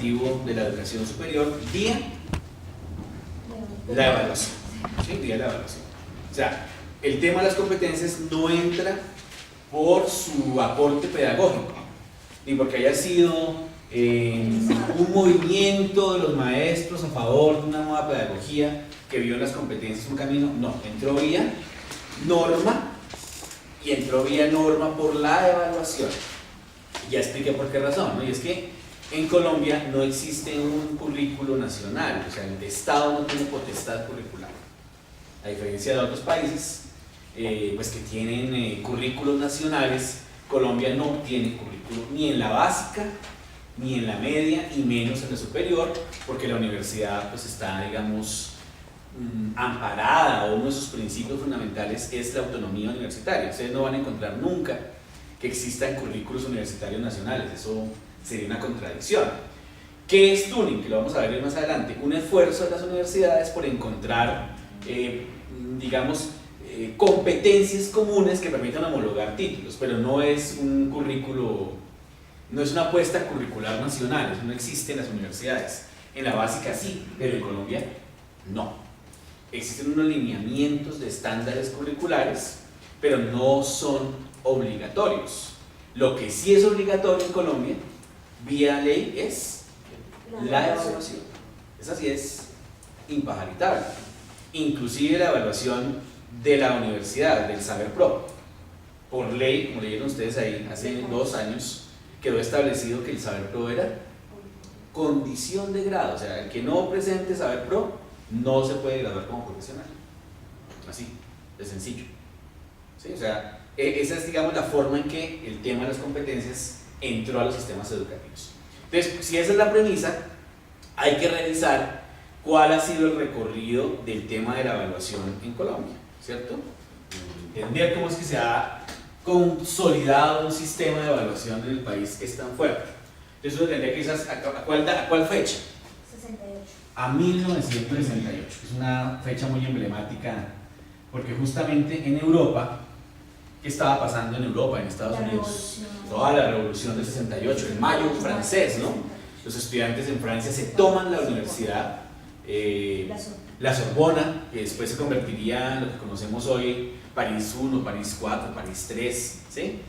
cualitativo de la educación superior vía la evaluación. ¿Sí? Vía la evaluación. O sea, el tema de las competencias no entra por su aporte pedagógico, ni porque haya sido un movimiento de los maestros a favor de una nueva pedagogía que vio en las competencias un camino. No, entró vía norma, y entró vía norma por la evaluación. Ya expliqué por qué razón, ¿no? Y es que en Colombia no existe un currículo nacional, o sea, el Estado no tiene potestad curricular, a diferencia de otros países pues que tienen currículos nacionales. Colombia no tiene currículo ni en la básica, ni en la media, y menos en la superior, porque la universidad pues está, digamos, amparada, o uno de sus principios fundamentales es la autonomía universitaria. Ustedes no van a encontrar nunca que existan currículos universitarios nacionales, eso sería una contradicción. ¿Qué es Turing? Que lo vamos a ver más adelante. Un esfuerzo de las universidades por encontrar, digamos, competencias comunes que permitan homologar títulos, pero no es un currículo, no es una apuesta curricular nacional, eso no existe en las universidades. En la básica sí, pero en Colombia no. Existen unos lineamientos de estándares curriculares, pero no son obligatorios. Lo que sí es obligatorio en Colombia, vía ley, es la evaluación. Esa sí es impajaritable. Inclusive la evaluación de la universidad, del Saber Pro. Por ley, como leyeron ustedes ahí, hace 2 años, quedó establecido que el Saber Pro era condición de grado. O sea, el que no presente Saber Pro no se puede graduar como profesional. Así, de sencillo. ¿Sí? O sea, esa es, digamos, la forma en que el tema de las competencias entró a los sistemas educativos. Entonces, si esa es la premisa, hay que revisar cuál ha sido el recorrido del tema de la evaluación en Colombia, ¿cierto? Entender cómo es que se ha consolidado un sistema de evaluación en el país que es tan fuerte. Entonces uno tendría que ir a cuál fecha. 68. A 1968, es una fecha muy emblemática, porque justamente en Europa, ¿qué estaba pasando en Europa, en Estados Unidos? Toda la revolución del 68, el mayo francés, ¿no? Los estudiantes en Francia se toman la universidad, la Sorbona, que después se convertiría en lo que conocemos hoy, París I, París IV, París III, ¿sí?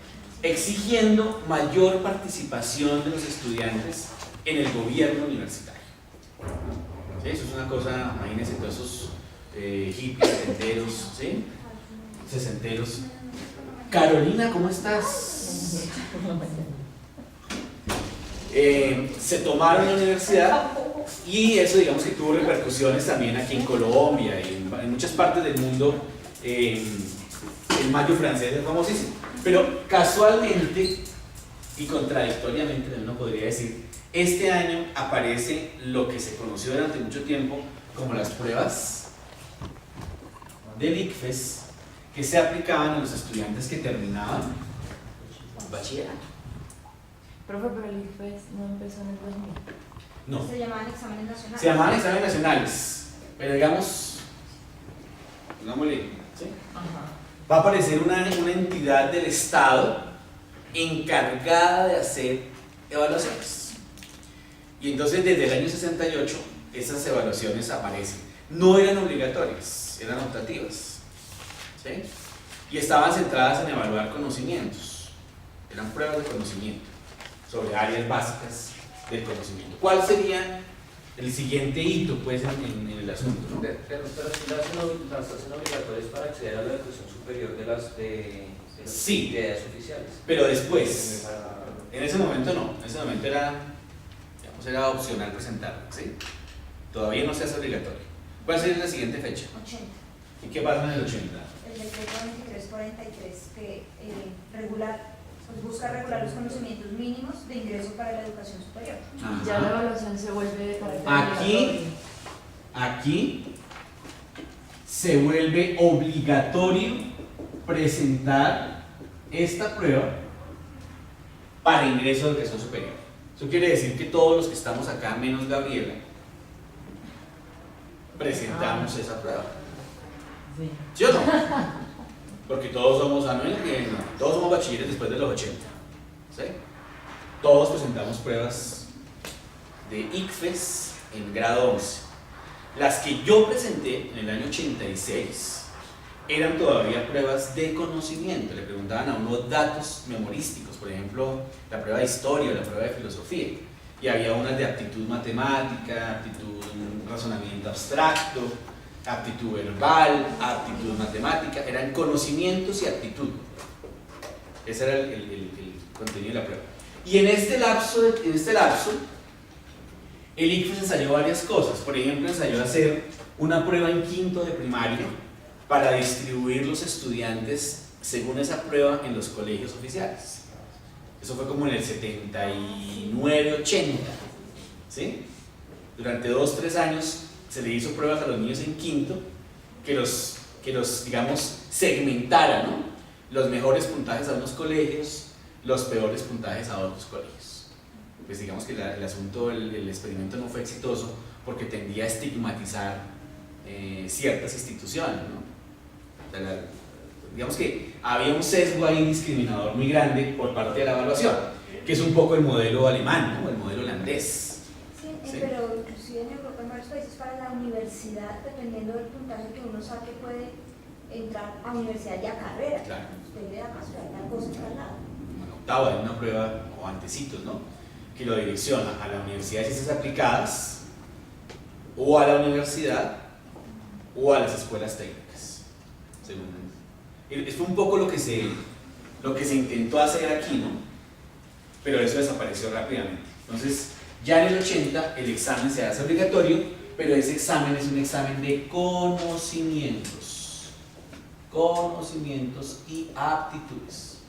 Exigiendo mayor participación de los estudiantes en el gobierno universitario. ¿Sí? Eso es una cosa, imagínense todos esos hippies, setenteros, ¿sí? Sesenteros. Carolina, ¿cómo estás? Se tomaron la universidad, y eso, digamos, que tuvo repercusiones también aquí en Colombia y en muchas partes del mundo. El mayo francés es famosísimo, pero casualmente y contradictoriamente uno podría decir, este año aparece lo que se conoció durante mucho tiempo como las pruebas del ICFES, que se aplicaban a los estudiantes que terminaban bachillerato. Profe, pero el ICFES no empezó en el 2000. No. Se llamaban exámenes nacionales. Se llamaban exámenes nacionales, pero digamos, digámosle, ¿sí? Ajá. Va a aparecer una entidad del Estado encargada de hacer evaluaciones. Y entonces desde el año 68 esas evaluaciones aparecen. No eran obligatorias, eran optativas, ¿sí? Y estaban centradas en evaluar conocimientos. Eran pruebas de conocimiento sobre áreas básicas del conocimiento. ¿Cuál sería el siguiente hito, pues, en el asunto, ¿no? Pero las hacen obligatorias para acceder a la educación superior de las Sí, entidades oficiales. pero después, en ese momento no, en ese momento era, digamos, era opcional presentarlo, ¿sí? Todavía no se hace obligatorio. ¿Cuál sería la siguiente fecha? 80. ¿Y qué pasa en el 80? El decreto 2343 que pues busca regular los conocimientos mínimos de ingreso para la educación superior. Y ya la evaluación se vuelve de carácter Aquí se vuelve obligatorio presentar esta prueba para ingreso a educación superior. Eso quiere decir que todos los que estamos acá, menos Gabriela, presentamos esa prueba. Sí. ¿Sí o no? Porque todos somos todos somos bachilleres después de los 80. ¿Sí? Todos presentamos pruebas de ICFES en grado 11. Las que yo presenté en el año 86 eran todavía pruebas de conocimiento, le preguntaban a uno datos memorísticos, por ejemplo, la prueba de historia, la prueba de filosofía, y había unas de aptitud matemática, aptitud razonamiento abstracto, aptitud verbal, aptitud matemática, eran conocimientos y aptitud. Ese era el contenido de la prueba. Y en este lapso, el ICFES ensayó varias cosas. Por ejemplo, ensayó hacer una prueba en quinto de primaria para distribuir los estudiantes según esa prueba en los colegios oficiales. Eso fue como en el 79-80, ¿sí? Durante 2-3 años se le hizo pruebas a los niños en quinto que los digamos, segmentaran, ¿no? Los mejores puntajes a unos colegios, los peores puntajes a otros colegios. Pues digamos que el asunto, el experimento no fue exitoso porque tendía a estigmatizar ciertas instituciones, ¿no? O sea, digamos que había un sesgo ahí discriminador muy grande por parte de la evaluación, que es un poco el modelo alemán, ¿no? El modelo holandés. Sí, pero inclusive en Europa, en varios países, para la universidad, dependiendo del puntaje que uno saque, puede entrar a universidad y a carrera. Claro. Usted le da casualidad una cosa al lado. Bueno, octavo hay una prueba, o antecitos, ¿no? Que lo direcciona a la Universidad de Ciencias Aplicadas, o a la universidad, o a las escuelas técnicas. Fue un poco lo que se intentó hacer aquí, ¿no? Pero eso desapareció rápidamente. Entonces, ya en el 80 el examen se hace obligatorio, pero ese examen es un examen de conocimientos y aptitudes.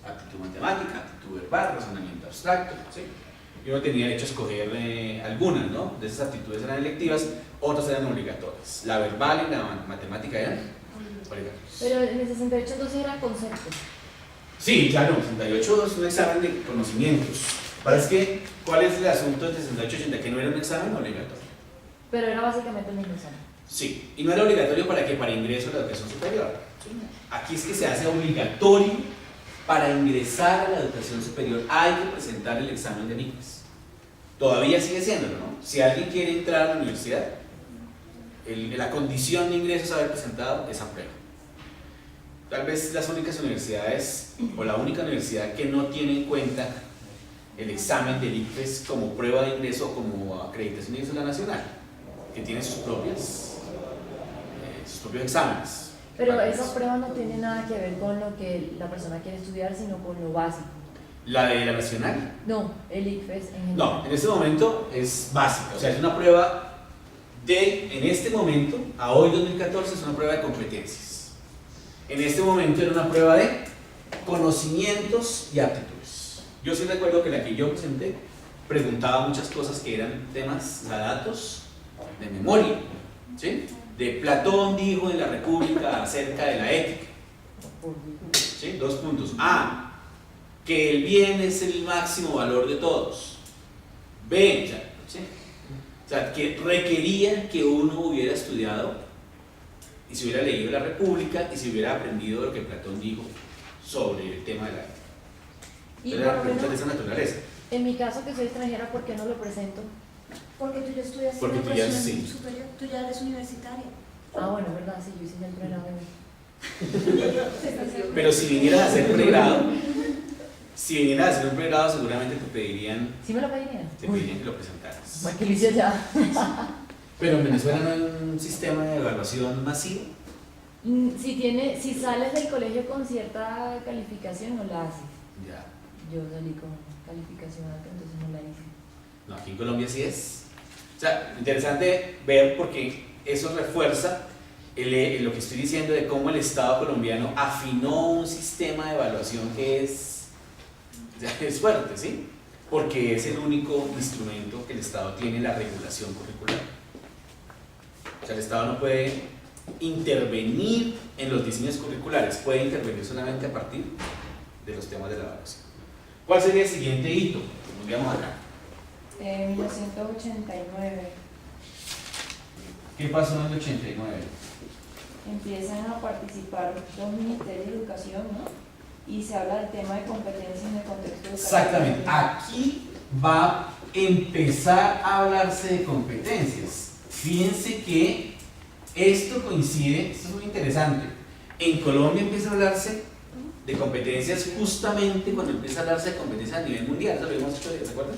Aptitud matemática, aptitud verbal, razonamiento abstracto, ¿sí? Y uno tenía derecho a escoger algunas, ¿no? De esas aptitudes eran electivas, otras eran obligatorias. La verbal y la matemática eran obligatorias. Pero en el 68 entonces era concepto. Sí, claro, 68 es un examen de conocimientos. Pero es que, ¿cuál es el asunto del 68-80? Que no era un examen obligatorio. Pero era básicamente el mismo examen. Sí, y no era obligatorio para que para ingreso a la educación superior. Aquí es que se hace obligatorio para ingresar a la educación superior. Hay que presentar el examen de ICFES. Todavía sigue siéndolo, ¿no? Si alguien quiere entrar a la universidad, la condición de ingreso es haber presentado esa prueba. Tal vez las únicas universidades, o la única universidad que no tiene en cuenta el examen del ICFES como prueba de ingreso o como acreditación de ingreso a la nacional, que tiene sus propios exámenes. Pero esa prueba no tiene nada que ver con lo que la persona quiere estudiar, sino con lo básico. ¿La de la nacional? No, el ICFES en general. No, en este momento es básica, o sea, es una prueba en este momento, a hoy 2014, es una prueba de competencias. En este momento era una prueba de conocimientos y aptitudes. Yo sí recuerdo que la que yo presenté preguntaba muchas cosas que eran temas, datos de memoria, ¿sí? De Platón dijo en la República acerca de la ética, ¿sí? 2 puntos. A, que el bien es el máximo valor de todos. B, ¿sí? O sea, que requería que uno hubiera estudiado y se hubiera leído la República y se hubiera aprendido lo que Platón dijo sobre el tema de la ética. Y Entonces, por la lo pregunta de menos, esa naturaleza. en mi caso que soy extranjera, ¿por qué no lo presento? Porque tú ya estudias Porque tú ya sí. superior, tú ya eres universitaria. Ah, bueno, verdad, sí, yo hice el pregrado de mí. Pero si vinieras a hacer pregrado, un pregrado seguramente te pedirían ¿Sí me lo pedirían? que lo presentaras. ¿Por qué lo hice ya? Pero en Venezuela no hay un sistema de evaluación masivo. Si sales del colegio con cierta calificación, no la haces. Ya. Yo salí con calificación alta, entonces no la hice. No, aquí en Colombia sí es. O sea, interesante ver porque eso refuerza lo que estoy diciendo de cómo el Estado colombiano afinó un sistema de evaluación que es fuerte, ¿sí? Porque es el único instrumento que el Estado tiene en la regulación curricular. O sea, el Estado no puede intervenir en los diseños curriculares, puede intervenir solamente a partir de los temas de la evaluación. ¿Cuál sería el siguiente hito? Nos veamos acá. 1989 ¿Qué pasó en el 89? empiezan a participar los ministerios de educación, ¿no? Y se habla del tema de competencias en el contexto educativo. Exactamente, aquí va empezar a hablarse de competencias. Fíjense que esto coincide, esto es muy interesante. En Colombia empieza a hablarse de competencias justamente cuando empieza a hablarse de competencias a nivel mundial. Eso lo hemos hecho, ¿se acuerdan?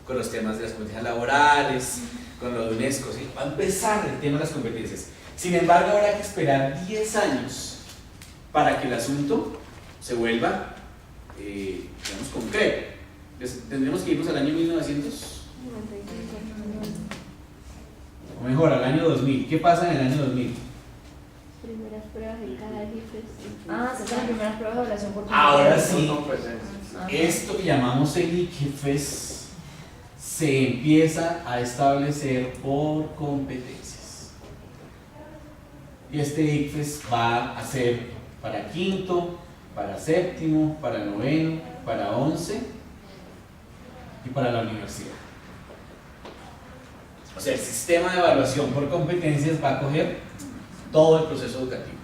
Con los temas de las competencias laborales, con lo de UNESCO, ¿sí? Va a empezar el tema de las competencias. Sin embargo, habrá que esperar 10 años para que el asunto se vuelva, digamos, concreto. Tendremos que irnos al año 1900, o mejor, al año 2000. ¿Qué pasa en el año 2000? Primeras pruebas de cada ICFES. Ah, se hacen las primeras pruebas de evaluación por Ahora competencias. sí, esto que llamamos el ICFES se empieza a establecer por competencias. Y este ICFES va a ser para quinto, para séptimo, para noveno, para 11 y para la universidad. O sea, el sistema de evaluación por competencias va a coger todo el proceso educativo.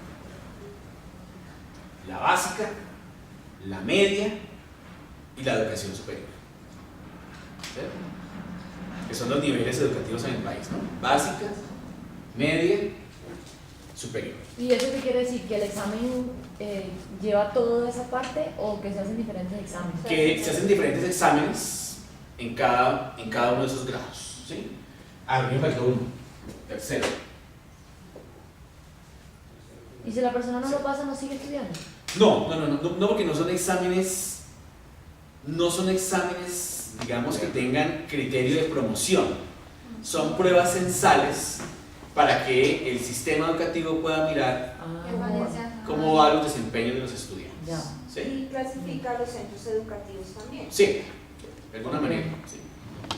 La básica, la media y la educación superior. ¿Sí? Que son los niveles educativos en el país, ¿no? Básica, media, superior. ¿Y eso qué quiere decir? ¿Que el examen lleva toda esa parte o que se hacen diferentes exámenes? Que se hacen diferentes exámenes en cada uno de esos grados, ¿sí? A mí me faltó uno, tercero. ¿Y si la persona no lo pasa, no sigue estudiando? No, porque no son exámenes, digamos, que tengan criterio de promoción. Son pruebas censales para que el sistema educativo pueda mirar cómo van los desempeños de los estudiantes. Ya. ¿Sí? Y clasifica los centros educativos también. Sí, de alguna manera. Sí.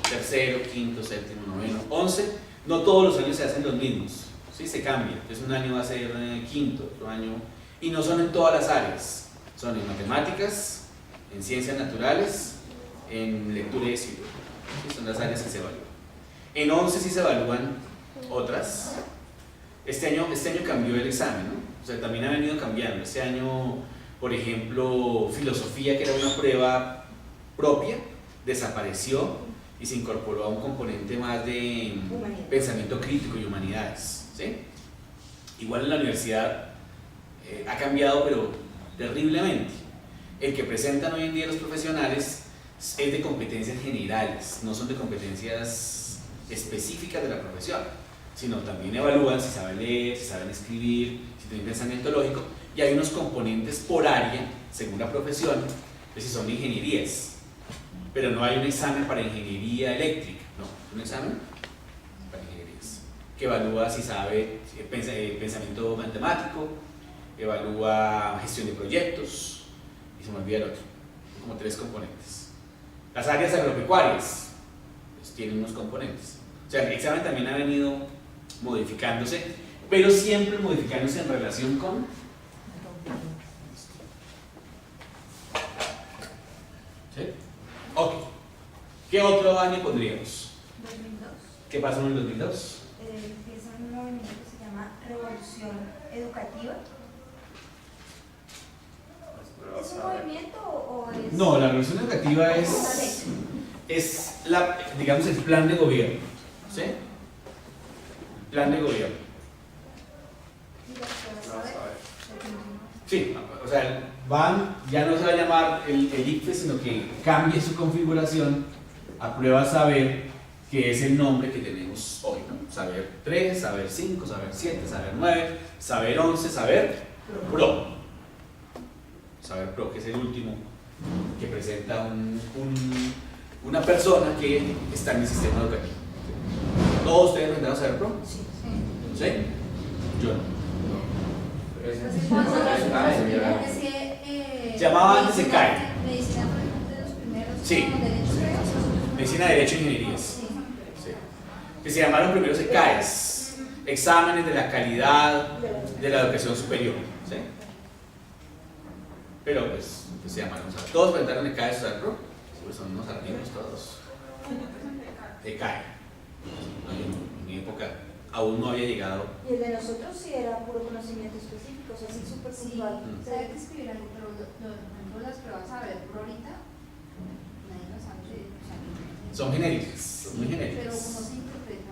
Tercero, quinto, séptimo, noveno, 11. No todos los años se hacen los mismos. Sí, se cambia. Entonces un año va a ser quinto, otro año. Y no son en todas las áreas. Son en matemáticas, en ciencias naturales, en lectura y escritura. ¿Sí? Son las áreas que se evalúan. En 11 sí se evalúan otras. Este año cambió el examen, ¿no? O sea, también ha venido cambiando. Este año, por ejemplo, filosofía, que era una prueba propia, desapareció y se incorporó a un componente más de pensamiento crítico y humanidades, ¿sí? Igual en la universidad ha cambiado, pero terriblemente. El que presentan hoy en día los profesionales es de competencias generales, no son de competencias específicas de la profesión, sino también evalúan si saben leer, si saben escribir, si tienen pensamiento lógico, y hay unos componentes por área, según la profesión, de si son de ingenierías. Pero no hay un examen para ingeniería eléctrica, no, es un examen para ingenierías, que evalúa si sabe pensamiento matemático, evalúa gestión de proyectos, y se me olvida el otro, son como 3 componentes. Las áreas agropecuarias pues, tienen unos componentes. O sea, el examen también ha venido modificándose, pero siempre modificándose en relación con... ¿Sí? Ok. ¿Qué otro año pondríamos? 2002. ¿Qué pasó en el 2002? Empieza un movimiento que se llama Revolución Educativa. ¿Es un movimiento o es...? No, la revolución educativa es digamos, el plan de gobierno. ¿Sí? Plan de gobierno. ¿Y las pruebas saber? Sí, o sea, ya no se va a llamar el ICFES, sino que cambie su configuración a prueba saber, que es el nombre que tenemos hoy, ¿no? Saber 3, saber 5, saber 7, saber 9, saber 11, saber PRO. Saber PRO, que es el último que presenta una persona que está en el sistema educativo. ¿Todos ustedes presentaron saber PRO? Sí. ¿Sí? Yo no. Llamaba antes de CAE. Medicina fue de los primeros. Sí. Como derechos. Medicina, Derecho e Ingenierías. Sí. Sí. Que se llamaron primeros ECAES, exámenes de la calidad de la educación superior. ¿Sí? Pero pues se llamaron. Todos presentaron ECAES o SARPRO. Pues son unos artículos todos. ECAE. En mi época aún no había llegado. Y el de nosotros sí era puro conocimiento específico, o sea, sí súper puntual. Se debe que escribir algo, pero por ejemplo las pruebas a ver por ahorita, nadie lo sabe, o sea, Son genéricas, son muy Pero genéricas. ¿cómo se interpreta?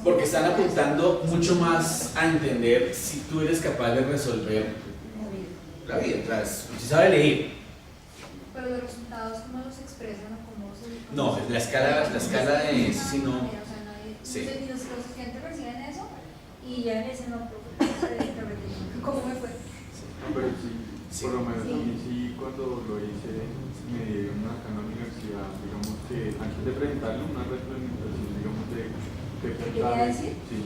Porque están apuntando mucho más a entender si tú eres capaz de resolver la vida. Si sabe leer. Pero los resultados, ¿cómo los expresan o cómo se...? No, la escala de eso sí no. Sí. Los estudiantes reciben eso y ya me dicen, no, ¿cómo me fue? No, pero sí, Sí. por lo menos Sí. a mí sí, cuando lo hice, me dieron acá en la universidad, digamos que antes de presentarle una retroalimentación, digamos, de qué ¿Qué quería pensaba. decir? Sí.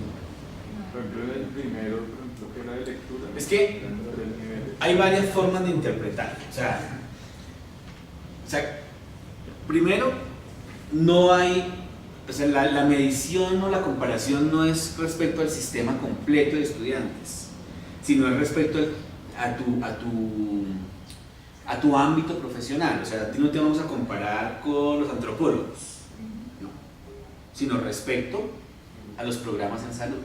Por ejemplo, en el primero, por ejemplo, que era de lectura. Es que eran 3 niveles. hay varias formas de interpretar. O sea, primero, no hay, o sea, la medición o la comparación no es respecto al sistema completo de estudiantes, sino es respecto a tu ámbito profesional. O sea, a ti no te vamos a comparar con los antropólogos, no, sino respecto a los programas en salud.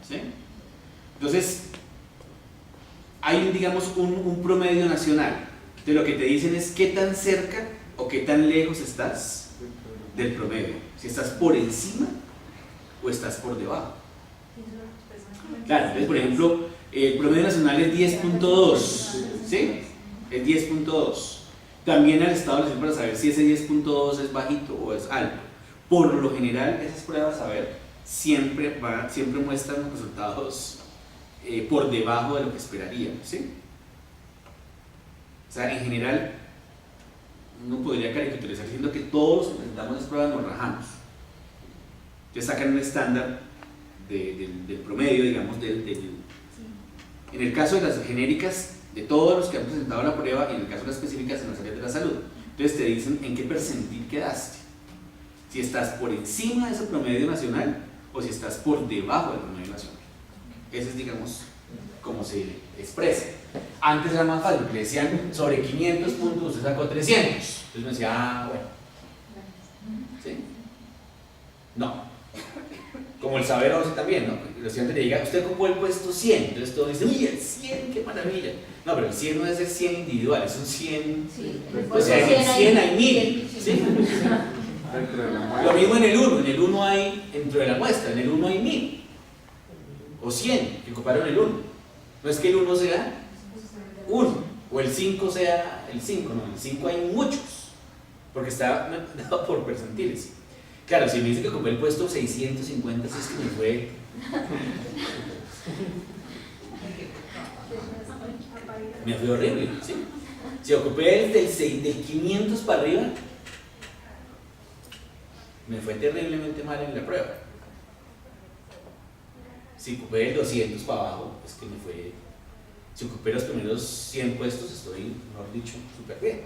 ¿Sí? Entonces, hay, digamos, un promedio nacional. De lo que te dicen es qué tan cerca o qué tan lejos estás del promedio. Si estás por encima o estás por debajo. Claro, entonces, por ejemplo, el promedio nacional es 10.2, ¿sí? Es 10.2. También el Estado le sirve para saber si ese 10.2 es bajito o es alto. Por lo general, esas pruebas, a ver, siempre muestran los resultados por debajo de lo que esperaríamos, ¿sí? O sea, en general, uno podría caricaturizar diciendo que todos los que presentamos las pruebas nos rajamos. Entonces sacan un estándar del promedio, digamos, en el caso de las genéricas, de todos los que han presentado la prueba, y en el caso de las específicas en las áreas de la salud. Entonces te dicen en qué percentil quedaste. Si estás por encima de ese promedio nacional o si estás por debajo del promedio nacional. Ese es, digamos, como se expresa. Antes era más fácil, porque decían sobre 500 puntos, usted sacó 300. Entonces me decía, ah, bueno. ¿Sí? No. Como el saber 11 también, ¿no? Los estudiantes le digan, usted ocupó el puesto 100. Entonces todos dicen, uy, el 100, qué maravilla. No, pero el 100 no es el 100 individual, es un 100. Sí. O sea, en el 100 hay 1000. ¿Sí? Dentro de la muestra. Lo mismo en el 1 hay, dentro de la muestra, en el 1 hay 1000 o 100 que ocuparon el 1. No es que el 1 sea 1 o el 5 sea el 5, no, el 5 hay muchos, porque está dado por percentiles. Claro, si me dice que ocupé el puesto 650, si es que me fue. Me fue horrible, ¿sí? Si ocupé el del 500 para arriba, me fue terriblemente mal en la prueba. Si ocupé el 200 para abajo, es que me fue. Si ocupé los primeros 100 puestos, estoy, mejor dicho, súper bien.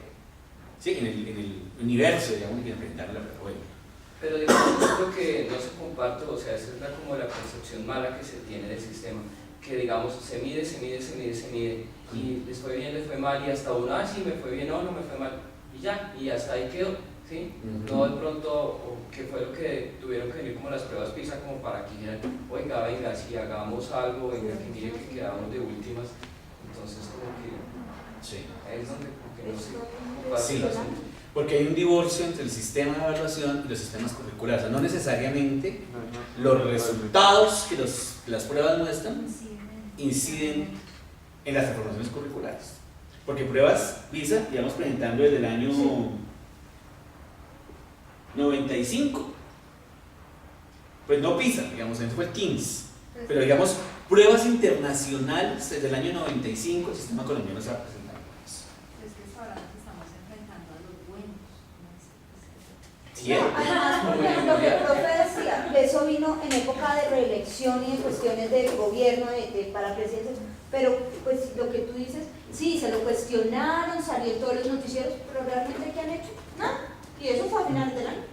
Sí, en el universo, digamos, que enfrentar la prueba. Bueno. Pero digamos, es lo que no se comparte, o sea, esa es como la concepción mala que se tiene del sistema, que digamos, se mide, y les fue bien, les fue mal, y hasta uno, ah, sí, me fue bien, no me fue mal, y ya, y hasta ahí quedó, ¿sí? No de pronto, que fue lo que tuvieron que venir como las pruebas PISA, como para que dijeran, venga, si hagamos algo, venga, que mire que quedamos de últimas, entonces como que Sí. ahí es donde como que no se comparte Sí. el asunto. Porque hay un divorcio entre el sistema de evaluación y los sistemas curriculares. O sea, no necesariamente los resultados que las pruebas muestran inciden en las transformaciones curriculares. Porque pruebas PISA, digamos, presentando desde el año 95. Pues no PISA, digamos, ese fue el 15. Pero digamos, pruebas internacionales desde el año 95, el sistema colombiano se ha presentado. Es que ahora nos estamos enfrentando a los buenos. Sí, Además, porque lo que el profe decía, eso vino en época de reelección y de cuestiones del gobierno para presidencia, pero pues lo que tú dices, sí, se lo cuestionaron, salió en todos los noticieros, pero realmente ¿qué han hecho? Nada, y eso fue a finales del año.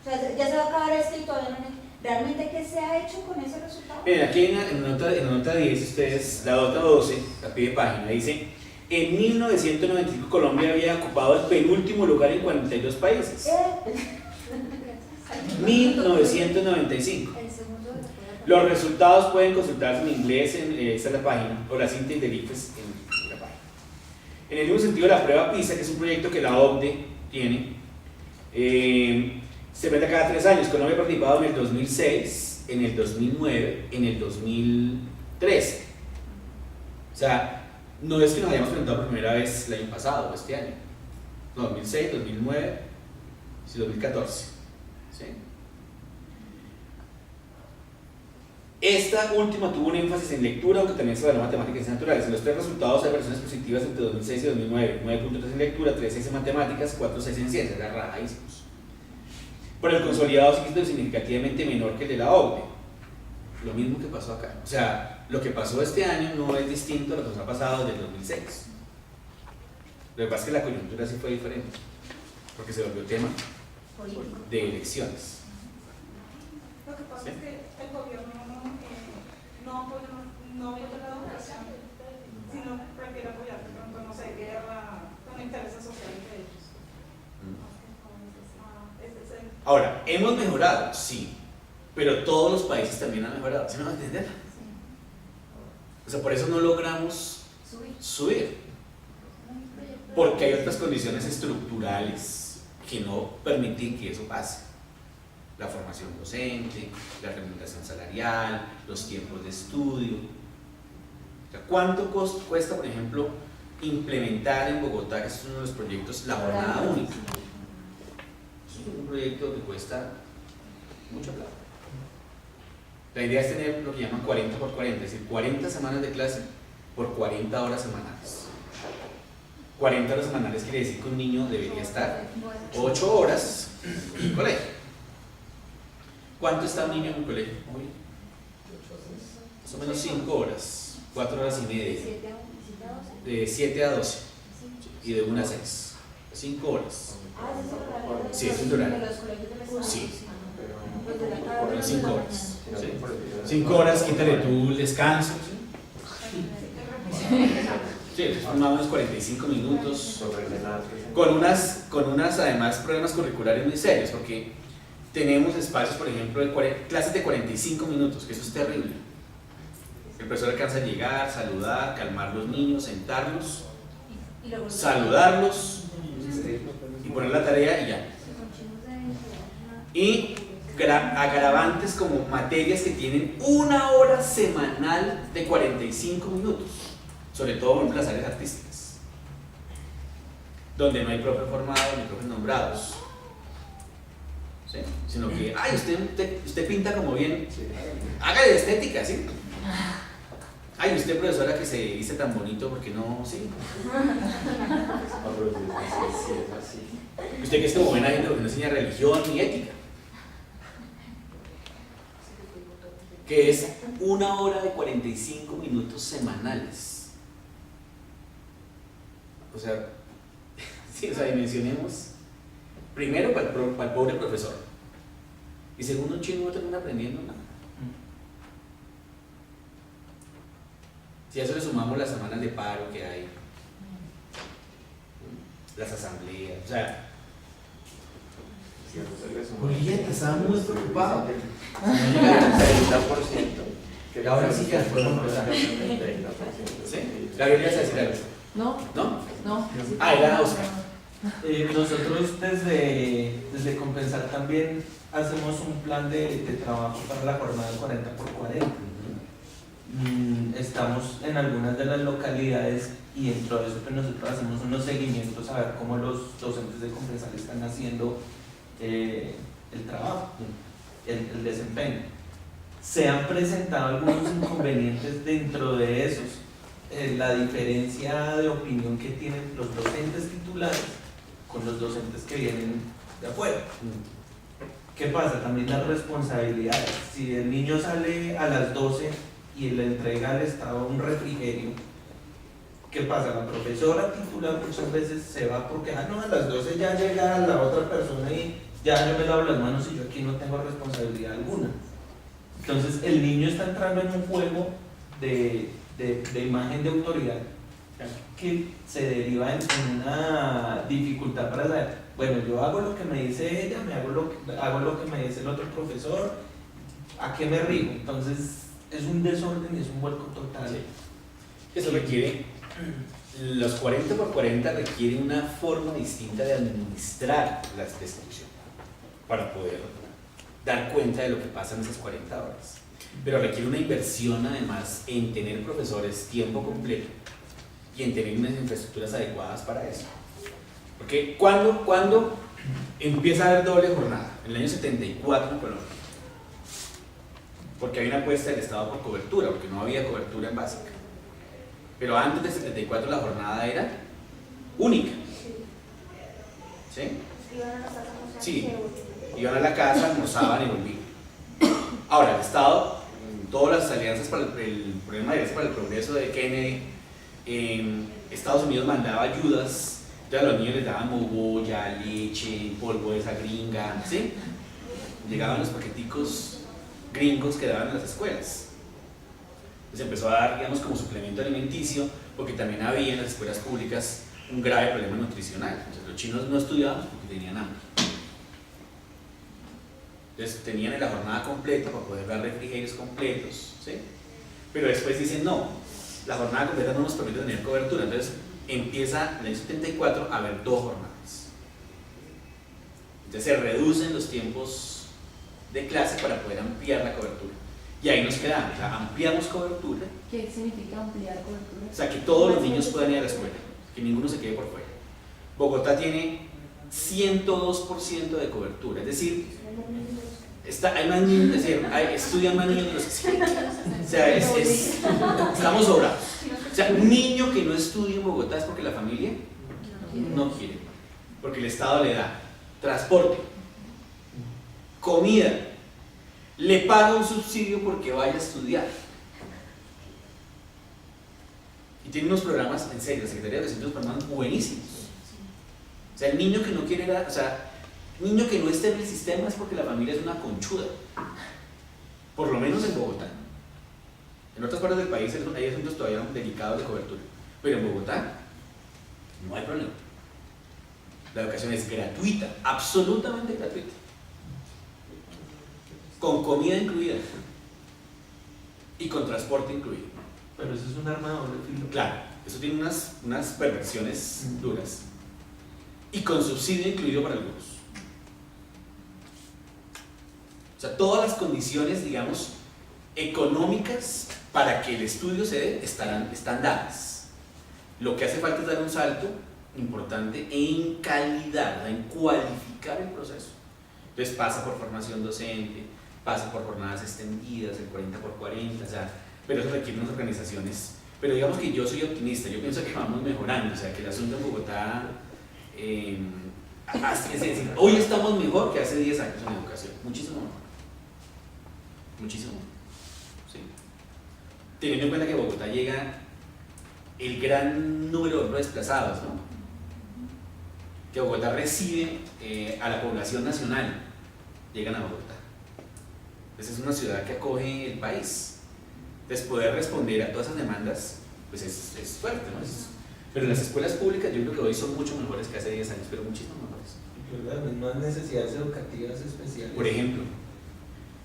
O sea, ya se va a acabar esto y todavía no han hecho. ¿Realmente qué se ha hecho con ese resultado? Miren, aquí en la nota 10, ustedes, la nota 12, la pie de página, dice: en 1995 Colombia había ocupado el penúltimo lugar en 42 países. 1995. El segundo de la prueba. Los resultados pueden consultarse en inglés, esta es la página, o la síntesis del IFES en la página. En el mismo sentido, la prueba PISA, que es un proyecto que la OCDE tiene, se mete cada 3 años. Colombia ha participado en el 2006, en el 2009, en el 2013. O sea, no es que nos hayamos presentado por primera vez el año pasado o este año. No, 2006, 2009, sí, 2014. ¿Sí? Esta última tuvo un énfasis en lectura, aunque también se evaluó matemáticas y naturales. En los 3 resultados hay versiones positivas entre 2006 y 2009. 9.3 en lectura, 3.6 en matemáticas, 4.6 en ciencias. Era rajadísimos. Pero el consolidado sí es significativamente menor que el de la OCDE. Lo mismo que pasó acá. O sea, lo que pasó este año no es distinto a lo que nos ha pasado desde el 2006. Lo que pasa es que la coyuntura sí fue diferente, porque se volvió tema de elecciones. Lo que pasa es que el gobierno no apoya la educación, sino prefiere apoyar de pronto, no sé, guerra, con intereses sociales de ellos. Ahora, ¿hemos mejorado? Sí, pero todos los países también han mejorado, ¿sí me van a entender? O sea, por eso no logramos subir, porque hay otras condiciones estructurales que no permiten que eso pase. La formación docente, la remuneración salarial, los tiempos de estudio. O sea, ¿cuánto cuesta, por ejemplo, implementar en Bogotá, que es uno de los proyectos, la jornada única? Es un proyecto que cuesta mucha plata. La idea es tener lo que llaman 40 por 40, es decir, 40 semanas de clase por 40 horas semanales. 40 horas semanales quiere decir que un niño debería estar 8 horas en el colegio. ¿Cuánto está un niño en un colegio hoy? Más o menos 5 horas, 4 horas y media. De 7 a 12 y de 1 a 6. 5 horas. Sí, es un horario. Sí. 5 horas. 5 horas, quítale tú el descanso. Sí, es más o menos 45 minutos. Con unas además problemas curriculares muy serios, porque tenemos espacios, por ejemplo, de clases de 45 minutos, que eso es terrible. El profesor alcanza a llegar, saludar, calmar a los niños, sentarlos, saludarlos y poner la tarea y ya. Y agravantes como materias que tienen 1 hora semanal de 45 minutos, sobre todo en las áreas artísticas, donde no hay profe formado ni profes nombrados. ¿Sí? Sino que, ay, usted pinta como bien, hágale de estética, ¿sí? Ay, usted profesora que se dice tan bonito, porque no, sí. Usted que es como buena gente porque no enseña religión ni ética. Que es 1 hora de 45 minutos semanales. O sea, sí, o sea, dimensionemos. Primero para el pobre profesor. Y segundo, un chino no termina aprendiendo nada. Si a eso le sumamos las semanas de paro que hay, las asambleas, o sea, Julieta estaba muy preocupado. 30%. Y ahora sí ya podemos empezar. ¿Sí? Gabriel, ¿vas a decir algo? No, ¿No? no. Ah, era Oscar. Nosotros desde Compensar también hacemos un plan de trabajo para la jornada de 40 por 40. Estamos en algunas de las localidades y dentro de eso pues nosotros hacemos unos seguimientos a ver cómo los docentes de Compensar están haciendo el trabajo, el desempeño. Se han presentado algunos inconvenientes dentro de esos, la diferencia de opinión que tienen los docentes titulares con los docentes que vienen de afuera. ¿Qué pasa? También las responsabilidades. Si el niño sale a las 12 y le entrega al Estado un refrigerio, ¿qué pasa? La profesora titular muchas veces se va porque, no, a las 12 ya llega la otra persona y ya yo me lavo las manos y yo aquí no tengo responsabilidad alguna. Entonces el niño está entrando en un juego de imagen de autoridad que se deriva en una dificultad para saber, bueno, yo hago lo que me dice ella, hago lo que me dice el otro profesor, ¿a qué me rijo? Entonces es un desorden y es un vuelco total. Sí. Eso requiere los 40 por 40 requieren una forma distinta de administrar la instrucción para poder dar cuenta de lo que pasa en esas 40 horas. Pero requiere una inversión además en tener profesores tiempo completo y en tener unas infraestructuras adecuadas para eso. Porque ¿cuándo empieza a haber doble jornada? En el año 74 en Colombia. Porque hay una apuesta del Estado por cobertura, porque no había cobertura en básica. Pero antes del 74 la jornada era única. ¿Sí? Sí, iban a la casa, almorzaban y volvían. Ahora, el Estado, todas las alianzas para el problema de para el progreso de Kennedy, Estados Unidos mandaba ayudas, entonces a los niños les daban mogolla, leche, polvo de esa gringa, ¿sí? Llegaban los paqueticos gringos que daban en las escuelas. Entonces empezó a dar, digamos, como suplemento alimenticio, porque también había en las escuelas públicas un grave problema nutricional. Entonces los chinos no estudiaban porque tenían hambre. Entonces tenían en la jornada completa para poder dar refrigerios completos, ¿sí? Pero después dicen, no, la jornada completa no nos permite tener cobertura. Entonces empieza en el 74 a haber 2 jornadas. Entonces se reducen los tiempos de clase para poder ampliar la cobertura. Y ahí nos quedamos, o sea, ampliamos cobertura. ¿Qué significa ampliar cobertura? O sea, que todos los niños puedan ir a la escuela, que ninguno se quede por fuera. Bogotá tiene 102% de cobertura, es decir, hay más niños, es decir, estudian más niños de los que sí. O sea, estamos sobrados. O sea, un niño que no estudia en Bogotá es porque la familia no quiere, porque el Estado le da transporte, comida, le paga un subsidio porque vaya a estudiar. Y tiene unos programas, en serio, la Secretaría de Educación tiene unos programas buenísimos. O sea, el niño que no quiere, o sea, niño que no esté en el sistema es porque la familia es una conchuda. Por lo menos en Bogotá. En otras partes del país hay asuntos todavía delicados de cobertura. Pero en Bogotá no hay problema. La educación es gratuita, absolutamente gratuita. Con comida incluida. Y con transporte incluido. Pero eso es un arma de doble filo. Claro, eso tiene unas perversiones duras. Y con subsidio incluido para algunos. O sea, todas las condiciones, digamos, económicas para que el estudio se dé están dadas. Lo que hace falta es dar un salto importante en calidad, en cualificar el proceso. Entonces pasa por formación docente, pasa por jornadas extendidas, el 40 por 40, o sea, pero eso requiere unas organizaciones. Pero digamos que yo soy optimista, yo pienso que vamos mejorando, o sea, que el asunto en Bogotá, es decir, hoy estamos mejor que hace 10 años en educación, muchísimo mejor. Muchísimo, sí. Teniendo en cuenta que a Bogotá llega el gran número de desplazados, ¿no? Que Bogotá recibe a la población nacional, llegan a Bogotá. Esa es una ciudad que acoge el país. Entonces poder responder a todas esas demandas, pues es fuerte, ¿no? Pero las escuelas públicas yo creo que hoy son mucho mejores que hace 10 años, pero muchísimo mejores. No hay necesidades educativas especiales. Por ejemplo,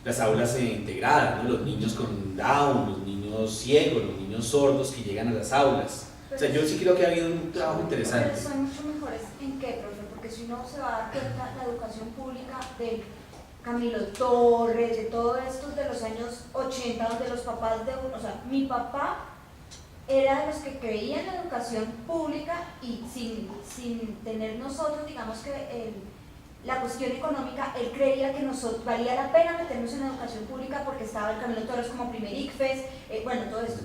las aulas integradas, ¿no? Los niños con Down, los niños ciegos, los niños sordos que llegan a las aulas. O sea, yo sí creo que ha habido un trabajo interesante. Pero son mucho mejores en qué, profe, porque si uno se va a dar cuenta, la educación pública de Camilo Torres, de todos estos de los años 80, donde los papás de uno, o sea, mi papá era de los que creía en la educación pública y sin tener nosotros, digamos que la cuestión económica, él creía que valía la pena meternos en la educación pública porque estaba el Camilo Torres como primer ICFES, bueno, todo esto.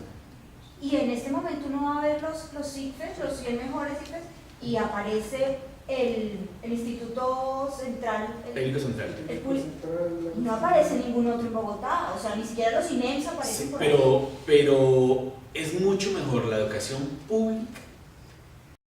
Y en este momento uno va a ver los ICFES, los 100 mejores ICFES, y aparece el Instituto Central, Técnico Central. el público, y no aparece ningún otro en Bogotá, o sea, ni siquiera los INEMS aparecen Sí, por ahí. pero es mucho mejor la educación pública